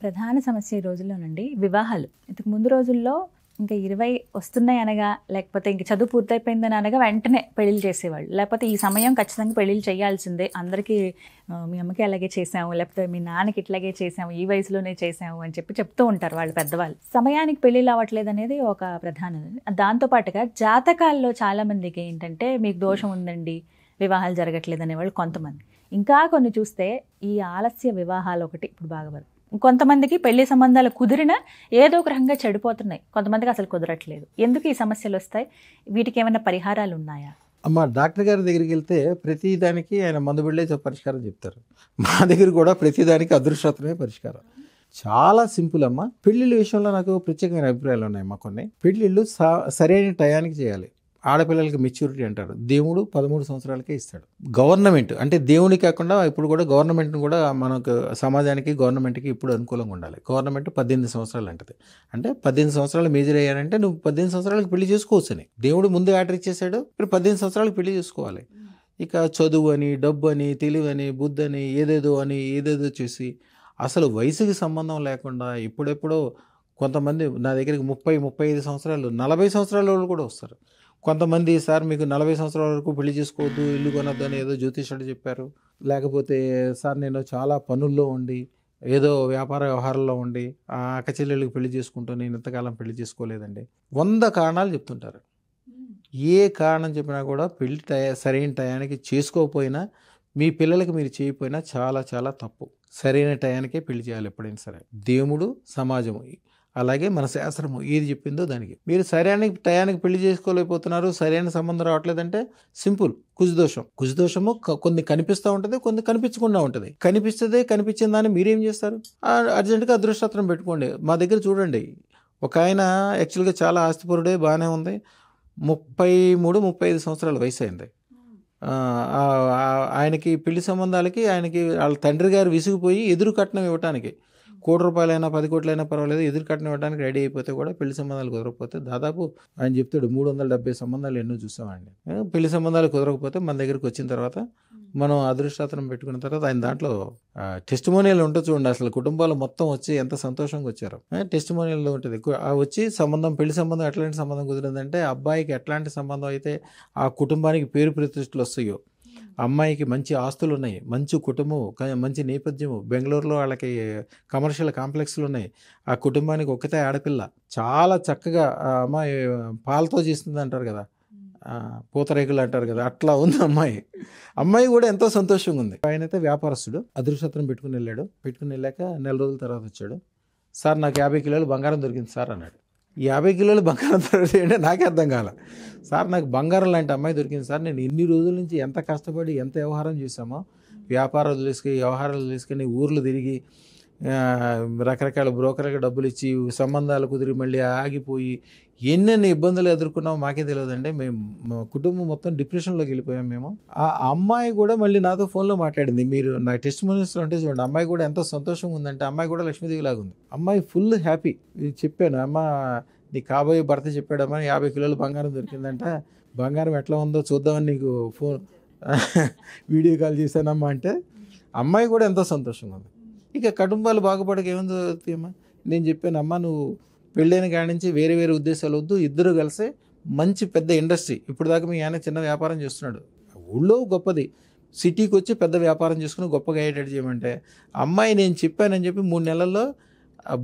ప్రధాన సమస్య ఈ రోజుల్లోనండి వివాహాలు. ఇంతకు ముందు రోజుల్లో ఇంకా 20 వస్తున్నాయి అనగా, లేకపోతే ఇంక చదువు పూర్తయిపోయిందని అనగా వెంటనే పెళ్ళిళ్ళు చేసేవాళ్ళు. లేకపోతే ఈ సమయం ఖచ్చితంగా పెళ్ళిళ్ళు చేయాల్సిందే, అందరికీ మీ అమ్మకి అలాగే చేసాము, లేకపోతే మీ నాన్నకి ఇట్లాగే చేసాము, ఈ వయసులోనే చేసాము అని చెప్తూ ఉంటారు వాళ్ళు పెద్దవాళ్ళు. సమయానికి పెళ్ళిళ్ళు అవ్వట్లేదు అనేది ఒక ప్రధానది. దాంతోపాటుగా జాతకాల్లో చాలామందికి ఏంటంటే మీకు దోషం ఉందండి, వివాహాలు జరగట్లేదు అనేవాళ్ళు కొంతమంది. ఇంకా కొన్ని చూస్తే ఈ ఆలస్య వివాహాలు ఒకటి ఇప్పుడు బాగా వరకు. కొంతమందికి పెళ్లి సంబంధాలు కుదిరినా ఏదో ఒక రకంగా చెడిపోతున్నాయి, కొంతమందికి అసలు కుదరట్లేదు. ఎందుకు ఈ సమస్యలు వస్తాయి? వీటికి ఏమైనా పరిహారాలు ఉన్నాయా? అమ్మ, డాక్టర్ గారి దగ్గరికి వెళ్తే ప్రతి దానికి ఆయన మందు బిళ్ళే పరిష్కారం చెప్తారు. మా దగ్గర కూడా ప్రతి దానికి అదృష్టమే పరిష్కారం. చాలా సింపుల్ అమ్మ. పెళ్ళిళ్ళ విషయంలో నాకు ప్రత్యేకమైన అభిప్రాయాలు ఉన్నాయి. మా కొన్ని పెళ్ళిళ్ళు సరైన టయానికి చేయాలి. ఆడపిల్లలకి మెచ్యూరిటీ అంటారు. దేవుడు 13 సంవత్సరాలకే ఇస్తాడు. గవర్నమెంట్ అంటే దేవుని కాకుండా ఇప్పుడు కూడా గవర్నమెంట్ని కూడా మనకు సమాజానికి గవర్నమెంట్కి ఇప్పుడు అనుకూలంగా ఉండాలి. గవర్నమెంట్ 18 సంవత్సరాలు అంటది. అంటే 18 సంవత్సరాలు మేజర్ అయ్యారంటే నువ్వు 18 సంవత్సరాలకు పెళ్లి చేసుకోవచ్చు అని దేవుడు ముందు ఆర్డర్ ఇచ్చేసాడు. ఇప్పుడు 18 సంవత్సరాలకు పెళ్లి చేసుకోవాలి. ఇక చదువు అని, డబ్బు అని, తెలివని, బుద్ధి అని, ఏదేదో చేసి అసలు వయసుకి సంబంధం లేకుండా ఇప్పుడెప్పుడో కొంతమంది నా దగ్గరికి 30-35 సంవత్సరాలు, 40 సంవత్సరాల వాళ్ళు కూడా వస్తారు. కొంతమంది సార్ మీకు 40 సంవత్సరాల వరకు పెళ్లి చేసుకోవద్దు, ఇల్లు కొనొద్దు అని ఏదో జ్యోతిష్యుడు చెప్పారు. లేకపోతే సార్ నేను చాలా పనుల్లో ఉండి ఏదో వ్యాపార వ్యవహారంలో ఉండి ఆ అక్కచెల్లెళ్ళకి పెళ్లి చేసుకుంటూ నేను ఇంతకాలం పెళ్లి చేసుకోలేదండి. 100 కారణాలు చెప్తుంటారు. ఏ కారణం చెప్పినా కూడా పెళ్లి సరైన టయానికి చేసుకోకపోయినా, మీ పిల్లలకి మీరు చేయకపోయినా చాలా చాలా తప్పు. సరైన టయానికే పెళ్లి చేయాలి ఎప్పుడైనా సరే. దేవుడు, సమాజము, అలాగే మన శాస్త్రము ఏది చెప్పిందో దానికి. మీరు సరైన టయానికి పెళ్లి చేసుకోలేకపోతున్నారు, సరైన సంబంధం రావట్లేదంటే సింపుల్, కుజదోషము కొన్ని కనిపిస్తూ ఉంటుంది, కొన్ని కనిపించకుండా ఉంటుంది. కనిపించిన దాన్ని మీరేం చేస్తారు? అర్జెంటుగా అదృష్టం పెట్టుకోండి. మా దగ్గర చూడండి, ఒక ఆయన యాక్చువల్గా చాలా ఆస్తిపరుడే, బాగానే ఉంది, 33-35 సంవత్సరాల వయసు అయింది. ఆయనకి పెళ్లి సంబంధాలకి వాళ్ళ తండ్రి గారు విసిగిపోయి ఎదురు కట్నం ఇవ్వటానికి, 1 కోటి రూపాయలైనా 10 కోట్లైనా పర్వాలేదు, ఎదురు కట్నం ఇవ్వడానికి రెడీ అయిపోతే కూడా పెళ్లి సంబంధాలు కుదరకపోతే దాదాపు ఆయన చెప్తాడు 370 సంబంధాలు ఎన్నో చూసామండి. పెళ్లి సంబంధాలు కుదరకపోతే మన దగ్గరికి వచ్చిన తర్వాత మనం అదృష్టాతనం పెట్టుకున్న తర్వాత ఆయన దాంట్లో టెస్టిమోనియల్ ఉంటుంది చూడండి. అసలు కుటుంబాలు మొత్తం వచ్చి ఎంత సంతోషంగా వచ్చారు. టెస్టిమోనియల్లో ఉంటుంది. వచ్చి పెళ్లి సంబంధం ఎట్లాంటి సంబంధం కుదిరిందంటే, అబ్బాయికి ఎట్లాంటి సంబంధం అయితే ఆ కుటుంబానికి పేరు ప్రతిష్టలు వస్తాయో, అమ్మాయికి మంచి ఆస్తులు ఉన్నాయి, మంచి కుటుంబం, మంచి నేపథ్యము, బెంగళూరులో వాళ్ళకి కమర్షియల్ కాంప్లెక్స్లు ఉన్నాయి, ఆ కుటుంబానికి ఒక్కతే ఆడపిల్ల, చాలా చక్కగా అమ్మాయి పాలతో చేస్తుంది అంటారు కదా, పూతరేకులు అంటారు కదా, అట్లా ఉంది అమ్మాయి కూడా ఎంతో సంతోషంగా ఉంది. ఆయన అయితే వ్యాపారస్తుడు, అదృష్టం పెట్టుకుని వెళ్ళాక నెల రోజుల తర్వాత వచ్చాడు. సార్ నాకు 50 కిలోలు బంగారం దొరికింది సార్ అన్నాడు. 50 కిలోలు బంగారం దొరికింది నాకే అర్థం కాల. సార్ నాకు బంగారం లాంటి అమ్మాయి దొరికింది సార్, నేను ఇన్ని రోజుల నుంచి ఎంత కష్టపడి ఎంత వ్యవహారం చేశామో, వ్యవహారాలు తీసుకుని ఊర్లు తిరిగి రకరకాల బ్రోకర్లకు డబ్బులు ఇచ్చి సంబంధాలు కుదిరి మళ్ళీ ఆగిపోయి ఎన్నెన్ని ఇబ్బందులు ఎదుర్కొన్నామో మాకే తెలియదండి. మా కుటుంబం మొత్తం డిప్రెషన్లోకి వెళ్ళిపోయాం మేము. ఆ అమ్మాయి కూడా మళ్ళీ నాతో ఫోన్లో మాట్లాడింది. మీరు నా టెస్టిమోనియల్స్లో అంటే చూడండి, అమ్మాయి కూడా ఎంతో సంతోషంగా ఉందంటే, అమ్మాయి కూడా లక్ష్మీదేవి లాగా ఉంది. అమ్మాయి ఫుల్ హ్యాపీ. చెప్పాను, అమ్మ నీ కాబోయే భర్త చెప్పాడమ్మా 50 కిలోలు బంగారం దొరికిందంట, బంగారం ఎట్లా ఉందో చూద్దామని నీకు వీడియో కాల్ చేశానమ్మా అంటే, అమ్మాయి కూడా ఎంతో సంతోషంగా ఉంది. ఇక కుటుంబాలు బాగుపడక ఏముందో అమ్మా, నేను చెప్పాను, అమ్మ నువ్వు పెళ్ళైన కాడి నుంచి వేరే ఉద్దేశాలు వద్దు, ఇద్దరు కలిసి మంచి పెద్ద ఇండస్ట్రీ, ఇప్పుడు దాకా మీ ఆయన చిన్న వ్యాపారం చేస్తున్నాడు, ఊళ్ళో గొప్పది, సిటీకి వచ్చి పెద్ద వ్యాపారం చేసుకుని గొప్పగా అయ్యేటట్టు చేయమంటే, అమ్మాయి నేను చెప్పానని చెప్పి 3 నెలల్లో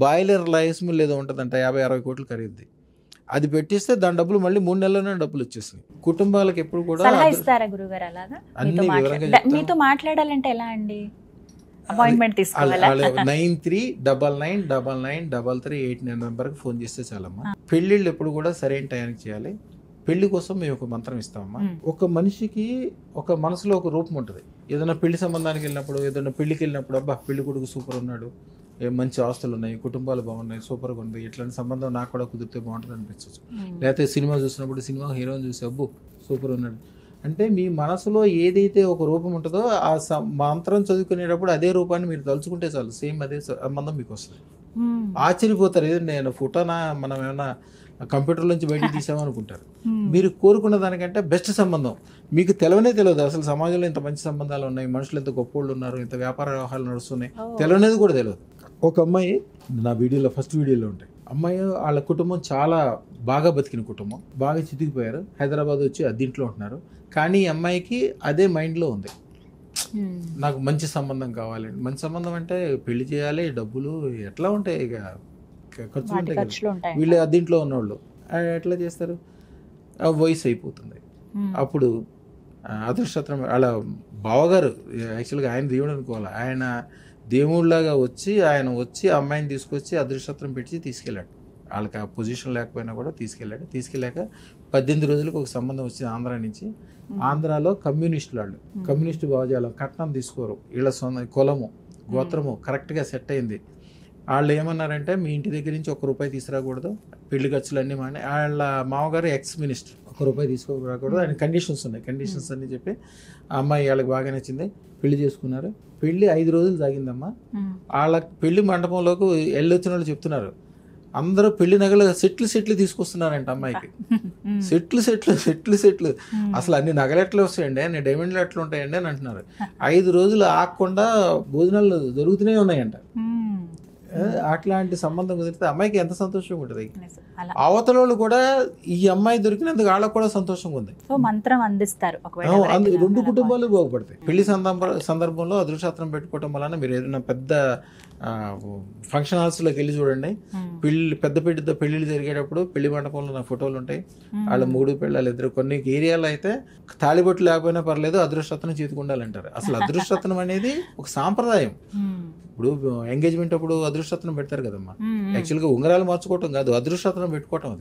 బాయిలర్ రైస్ మిల్ ఏదో ఉంటుందంట, 50-60 కోట్లు ఖరీదు, అది పెట్టిస్తే దాని డబ్బులు మళ్ళీ 3 నెలల్లోనే డబ్బులు వచ్చేసింది. కుటుంబాలకు ఎప్పుడు కూడా అన్ని వివరంగా మీతో మాట్లాడాలంటే ఎలా అండి? అపాయింట్మెంట్ తీసుకోవాలా? 9399993389 నెంబర్కి ఫోన్ చేస్తే చాలమ్మా. పెళ్ళిళ్ళు ఎప్పుడు కూడా సరైన టయానికి చేయాలి. పెళ్లి కోసం మేము ఒక మంత్రం ఇస్తామమ్మా. ఒక మనిషికి ఒక మనసులో ఒక రూపం ఉంటుంది. ఏదైనా పెళ్లి సంబంధానికి వెళ్ళినప్పుడు, ఏదైనా పెళ్లికి వెళ్ళినప్పుడు, అబ్బా పెళ్లి కొడుకు సూపర్ ఉన్నాడు, మంచి ఆస్తులు ఉన్నాయి, కుటుంబాలు బాగున్నాయి, సూపర్గా ఉంది, ఇట్లాంటి సంబంధం నాకు కూడా కుదిరితే బాగుంటుంది అనిపించవచ్చు. లేకపోతే సినిమా చూసినప్పుడు సినిమా హీరోని చూసి అబ్బో సూపర్ ఉన్నాడు అంటే, మీ మనసులో ఏదైతే ఒక రూపం ఉంటుందో ఆ మంత్రం చదువుకునేటప్పుడు అదే రూపాన్ని మీరు తలుచుకుంటే చాలు, సేమ్ అదే సంబంధం మీకు వస్తుంది. ఆశ్చర్యపోతారు, ఏదండి నేను ఫోటోనా మనం ఏమన్నా కంప్యూటర్ నుంచి బయటికి తీసామనుకుంటారు. మీరు కోరుకున్న దానికంటే బెస్ట్ సంబంధం మీకు తెలియదు. అసలు సమాజంలో ఇంత మంచి సంబంధాలు ఉన్నాయి, మనుషులు ఎంత గొప్పోళ్ళు ఉన్నారు, ఇంత వ్యాపార వ్యవహారాలు నడుస్తున్నాయి, తెలియనేది కూడా తెలియదు. ఒక అమ్మాయి నా వీడియోలో ఫస్ట్ వీడియోలో ఉంటాయి. అమ్మాయి వాళ్ళ కుటుంబం చాలా బాగా బతికిన కుటుంబం, బాగా చితికిపోయారు, హైదరాబాద్ వచ్చి అద్దీంట్లో ఉంటున్నారు. కానీ ఈ అమ్మాయికి అదే మైండ్లో ఉంది, నాకు మంచి సంబంధం కావాలి. మంచి సంబంధం అంటే పెళ్లి చేయాలి, డబ్బులు ఎట్లా ఉంటాయి, ఇక ఖర్చులు ఉంటాయి కదా. వీళ్ళు అద్దీంట్లో ఉన్నవాళ్ళు ఎట్లా చేస్తారు, వయసు అయిపోతుంది. అప్పుడు అదృష్టం వాళ్ళ బావగారు యాక్చువల్గా ఆయన దేవుడు అనుకోవాలి, ఆయన దేవుళ్ళలాగా ఆయన వచ్చి అమ్మాయిని తీసుకొచ్చి అదృష్టం పెట్టి తీసుకెళ్ళాడు. వాళ్ళకి ఆ పొజిషన్ లేకపోయినా కూడా తీసుకెళ్ళాక 18 రోజులకు ఒక సంబంధం వచ్చింది ఆంధ్ర నుంచి. ఆంధ్రాలో కమ్యూనిస్టులు వాళ్ళు, కమ్యూనిస్టు భావజాలం, కట్నం తీసుకోరు, వీళ్ళ సొంత కులము గోత్రము కరెక్ట్గా సెట్ అయింది. వాళ్ళు ఏమన్నారంటే మీ ఇంటి దగ్గర నుంచి ₹1 తీసుకురాకూడదు, పెళ్లి ఖర్చులు అన్నీ మానే. వాళ్ళ మామగారు ఎక్స్ మినిస్టర్, ₹1 తీసుకోకూడదు, ఆయన కండిషన్స్ ఉన్నాయి. కండిషన్స్ అన్నీ చెప్పి ఆ అమ్మాయి వాళ్ళకి బాగా నచ్చింది, పెళ్లి చేసుకున్నారు. పెళ్లి 5 రోజులు సాగిందమ్మా. వాళ్ళ పెళ్లి మండపంలోకి వెళ్ళొచ్చిన వాళ్ళు చెప్తున్నారు, అందరూ పెళ్లి నగలు సెట్లు తీసుకొస్తున్నారంట అమ్మాయికి. సెట్లు అసలు అన్ని నగలు ఎట్లా వస్తాయండి, అన్ని డైమండ్లు ఎట్లా ఉంటాయండి అని అంటున్నారు. 5 రోజులు ఆగకుండా భోజనాలు జరుగుతూనే ఉన్నాయంట. అట్లాంటి సంబంధం కుదిరితే అమ్మాయికి ఎంత సంతోషంగా ఉంటుంది. అవతల వాళ్ళు కూడా ఈ అమ్మాయి దొరికినందుకు వాళ్ళకు కూడా సంతోషంగా ఉంది. మంత్రం అందిస్తారు, రెండు కుటుంబాలు బాగుపడతాయి. పెళ్లి సందర్భంలో అదృష్టం పెట్టుకోవటం వలన మీరు ఏదైనా పెద్ద ఫంక్షన్ హాల్స్లోకి వెళ్ళి చూడండి, పెద్ద పెళ్లిళ్ళు జరిగేటప్పుడు పెళ్లి మండపంలో నా ఫోటోలు ఉంటాయి. వాళ్ళ 3 పిల్లలు 2. కొన్ని ఏరియాలో అయితే తాళిబొట్టు లేకపోయినా పర్లేదు, అదృష్టం చేతికుండాలంటారు. అసలు అదృష్టం అనేది ఒక సాంప్రదాయం. ఇప్పుడు ఎంగేజ్మెంట్ అప్పుడు అదృష్టం పెడతారు కదమ్మా, యాక్చువల్గా ఉంగరాలు మార్చుకోవటం కాదు, అదృష్టం పెట్టుకోవటం.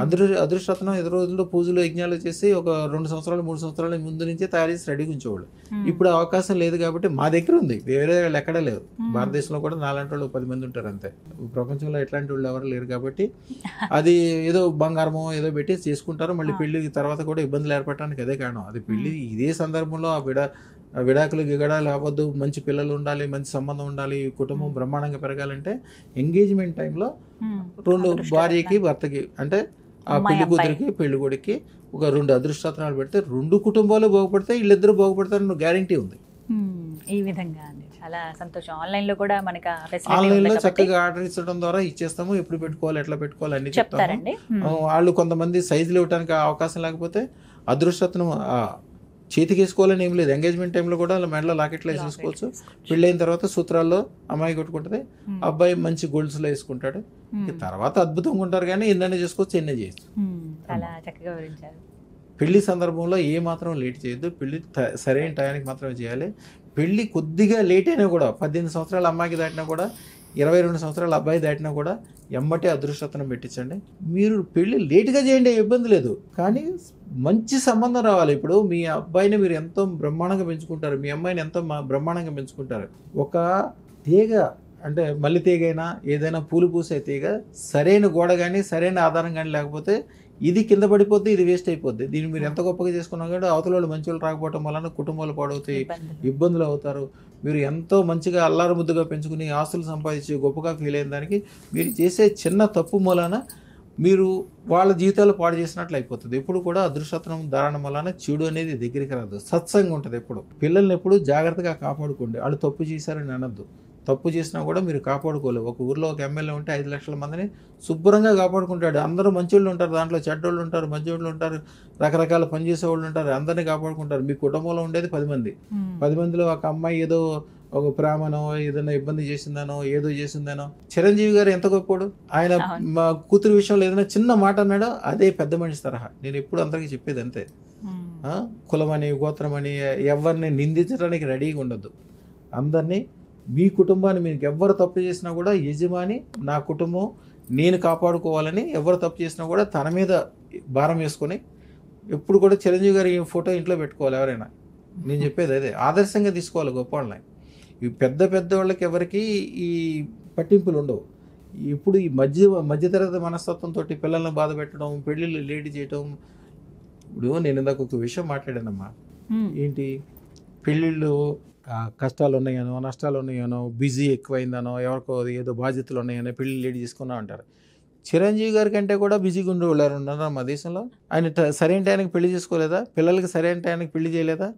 అది అదృష్టం 5 రోజుల్లో పూజలు యజ్ఞాలు చేసి ఒక 2 సంవత్సరాలు 3 సంవత్సరాల ముందు నుంచే తయారు చేసి రెడీగా ఉంచేవాళ్ళు. ఇప్పుడు అవకాశం లేదు కాబట్టి మా దగ్గర ఉంది, వేరే వాళ్ళు ఎక్కడా లేదు. భారతదేశంలో కూడా నాలాంటి వాళ్ళు 10 మంది ఉంటారు అంతే. ప్రపంచంలో ఎట్లాంటి వాళ్ళు ఎవరు లేరు కాబట్టి అది ఏదో బంగారమో ఏదో పెట్టి చేసుకుంటారు. మళ్ళీ పెళ్లి తర్వాత కూడా ఇబ్బందులు ఏర్పడటానికి అదే కారణం. అది పెళ్లి ఇదే సందర్భంలో విడాకులు గిగడాలు అవ్వద్దు, మంచి పిల్లలు ఉండాలి, మంచి సంబంధం ఉండాలి, కుటుంబం బ్రహ్మాండంగా పెరగాలంటే ఎంగేజ్మెంట్ టైంలో 2 భార్యకి భర్తకి అంటే ఆ పెళ్లి కూతురికి పెళ్లి కొడుకి ఒక 2 అదృష్టాలు పెడితే 2 కుటుంబాలు బాగుపడతాయి, వీళ్ళిద్దరూ బాగుపడతారని గ్యారంటీ ఉంది. ఈ విధంగా చాలా సంతోషం. ఆన్లైన్లో కూడా మనకి ఆన్లైన్లో చక్కగా ఆర్డర్ ఇచ్చడం ద్వారా ఇచ్చేస్తాము, ఎప్పుడు పెట్టుకోవాలి ఎట్లా పెట్టుకోవాలి అన్ని చెప్తారండి. వాళ్ళు కొంతమంది సైజులు ఇవ్వడానికి అవకాశం లేకపోతే అదృష్టం చేతికి వేసుకోవాలని ఏం లేదు. ఎంగేజ్మెంట్ టైంలో కూడా మెడలో లాకెట్లో వేసేసుకోవచ్చు. పెళ్ళైన తర్వాత సూత్రాల్లో అమ్మాయి కొట్టుకుంటుంది, అబ్బాయి మంచి గోల్డ్స్లో వేసుకుంటాడు. తర్వాత అద్భుతంగా ఉంటారు, కానీ ఎన్నైనా చేసుకోవచ్చు, ఎన్నో చేయొచ్చు. చాలా చక్కగా వివరించారు. పెళ్లి సందర్భంలో ఏ మాత్రం లేట్ చేయొద్దు, పెళ్లి సరైన టయానికి మాత్రమే చేయాలి. పెళ్లి కొద్దిగా లేట్ అయినా కూడా 18 సంవత్సరాల అమ్మాయికి దాటినా కూడా 22 సంవత్సరాల అబ్బాయి దాటినా కూడా ఎమ్మటే అదృష్టం పెట్టించండి. మీరు పెళ్లి లేటుగా చేయండి, ఇబ్బంది లేదు, కానీ మంచి సంబంధం రావాలి. ఇప్పుడు మీ అబ్బాయిని మీరు ఎంతో బ్రహ్మాండంగా పెంచుకుంటారు, మీ అమ్మాయిని ఎంతో బ్రహ్మాండంగా పెంచుకుంటారు. ఒక తీగ అంటే మల్లి తీగైనా ఏదైనా పూలు పూసే తీగ సరైన గోడ కానీ సరైన ఆధారం కానీ లేకపోతే ఇది కింద పడిపోద్ది, ఇది వేస్ట్ అయిపోద్ది. దీన్ని మీరు ఎంత గొప్పగా చేసుకున్నా కూడా అవతల వాళ్ళు మంచి వాళ్ళు రాకపోవటం వలన కుటుంబాలు పాడవుతాయి, ఇబ్బందులు అవుతారు. మీరు ఎంతో మంచిగా అల్లారు ముద్దుగా పెంచుకుని ఆస్తులు సంపాదించి గొప్పగా ఫీల్ అయిన దానికి మీరు చేసే చిన్న తప్పు మూలాన మీరు వాళ్ళ జీవితాలు పాడు చేసినట్లు అయిపోతుంది. ఎప్పుడు కూడా అదృష్టం దారణం వలన చెడు అనేది దగ్గరికి రాదు, సత్సంగం ఉంటుంది. ఎప్పుడు పిల్లల్ని ఎప్పుడు జాగ్రత్తగా కాపాడుకోండి. వాళ్ళు తప్పు చేశారని అనద్దు, తప్పు చేసినా కూడా మీరు కాపాడుకోలేవు. ఒక ఊర్లో ఒక ఎమ్మెల్యే ఉంటే 5 లక్షల మందిని శుభ్రంగా కాపాడుకుంటాడు. అందరూ మంచోళ్ళు ఉంటారు, దాంట్లో చెడ్డోళ్ళు ఉంటారు, మంచోళ్ళు ఉంటారు, రకరకాల పనిచేసేవాళ్ళు ఉంటారు, అందరినీ కాపాడుకుంటారు. మీ కుటుంబంలో ఉండేది 10 మంది. 10 మందిలో ఒక అమ్మాయి ఏదో ఒక ప్రేమనో ఏదైనా ఇబ్బంది చేసిందనో ఏదో చేసిందనో. చిరంజీవి గారు ఎంత గొప్పడు, ఆయన మా కూతురు విషయంలో ఏదైనా చిన్న మాట అన్నాడో అదే పెద్ద మనిషి తరహా. నేను ఎప్పుడు అందరికీ చెప్పేది అంతే, కులమని గోత్రమని ఎవరిని నిందించడానికి రెడీగా ఉండొద్దు. అందరినీ మీ కుటుంబాన్ని మీకు ఎవరు తప్పు చేసినా కూడా యజమాని నా కుటుంబం నేను కాపాడుకోవాలని ఎవరు తప్పు చేసినా కూడా తన మీద భారం వేసుకొని ఎప్పుడు కూడా చిరంజీవి గారి ఫోటో ఇంట్లో పెట్టుకోవాలి. ఎవరైనా నేను చెప్పేది అదే, ఆదర్శంగా తీసుకోవాలి గొప్ప వాళ్ళని. ఈ పెద్ద వాళ్ళకి ఎవరికి ఈ పట్టింపులు ఉండవు. ఇప్పుడు ఈ మధ్యతరగతి మనస్తత్వంతో పిల్లల్ని బాధ పెట్టడం, పెళ్ళిళ్ళు లేట్ చేయటం. ఇప్పుడు నేను ఇందాక ఒక విషయం మాట్లాడానమ్మా, ఏంటి పెళ్ళిళ్ళు కష్టాలు ఉన్నాయనో నష్టాలు ఉన్నాయనో బిజీ ఎక్కువైందనో ఎవరికో ఏదో బాధ్యతలు ఉన్నాయనో పెళ్ళి లేట్ చేసుకున్నా అంటారు. చిరంజీవి గారి కంటే కూడా బిజీగా ఉండేవాళ్ళు ఉన్నారు మా దేశంలో. ఆయన సరైన టైంకి పెళ్లి చేసుకోలేదా, పిల్లలకి సరైన టైంకి పెళ్లి చేయలేదా,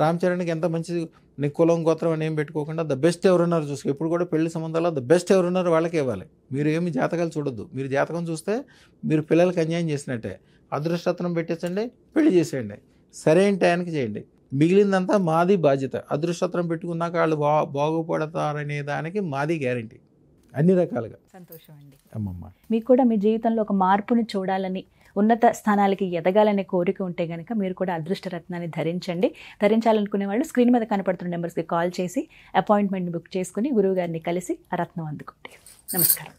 రామ్ చరణ్కి ఎంత మంచిది, నీ కులం గోత్రం అని ఏం పెట్టుకోకుండా ద బెస్ట్ ఎవరున్నారు చూసుకో. ఎప్పుడు కూడా పెళ్లి సంబంధాల్లో ద బెస్ట్ ఎవరున్నారు వాళ్ళకే ఇవ్వాలి. మీరు ఏమి జాతకాలు చూడొద్దు. మీరు జాతకం చూస్తే మీరు పిల్లలకి అన్యాయం చేసినట్టే. అదృష్టరత్నం పెట్టించండి, పెళ్లి చేసేయండి, సరైన టయానికి చేయండి. మిగిలిందంతా మాది బాధ్యత. అదృష్టరత్నం పెట్టుకున్నాక వాళ్ళు బాగుపడతారనే దానికి మాది గ్యారంటీ అన్ని రకాలుగా. సంతోషం అండి. అమ్మమ్మ, మీకు కూడా మీ జీవితంలో ఒక మార్పుని చూడాలని, ఉన్నత స్థానాలకి ఎదగాలనే కోరిక ఉంటే కనుక మీరు కూడా అదృష్టరత్నాన్ని ధరించండి. ధరించాలనుకునే వాళ్ళు స్క్రీన్ మీద కనపడుతున్న నెంబర్స్కి కాల్ చేసి అపాయింట్మెంట్ బుక్ చేసుకుని గురువు గారిని కలిసి ఆ రత్నం అందుకోండి. నమస్కారం.